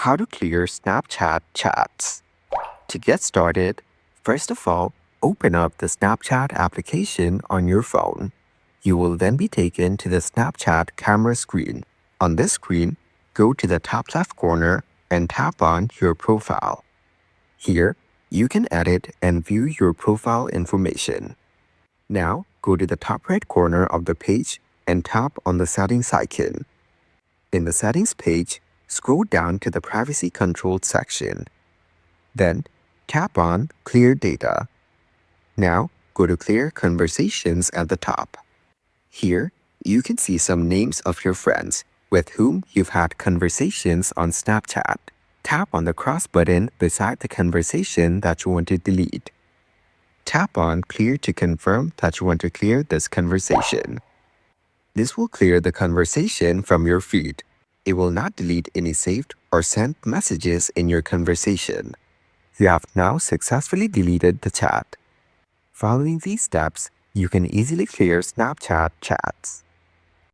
How to clear Snapchat chats. To get started, first of all, open up the Snapchat application on your phone. You will then be taken to the Snapchat camera screen. On this screen, go to the top left corner and tap on your profile. Here, you can edit and view your profile information. Now, go to the top right corner of the page and tap on the settings icon. In the settings page, scroll down to the privacy controls section. Then, tap on Clear Data. Now, go to Clear Conversations at the top. Here, you can see some names of your friends with whom you've had conversations on Snapchat. Tap on the cross button beside the conversation that you want to delete. Tap on Clear to confirm that you want to clear this conversation. This will clear the conversation from your feed. It will not delete any saved or sent messages in your conversation. You have now successfully deleted the chat. Following these steps, you can easily clear Snapchat chats.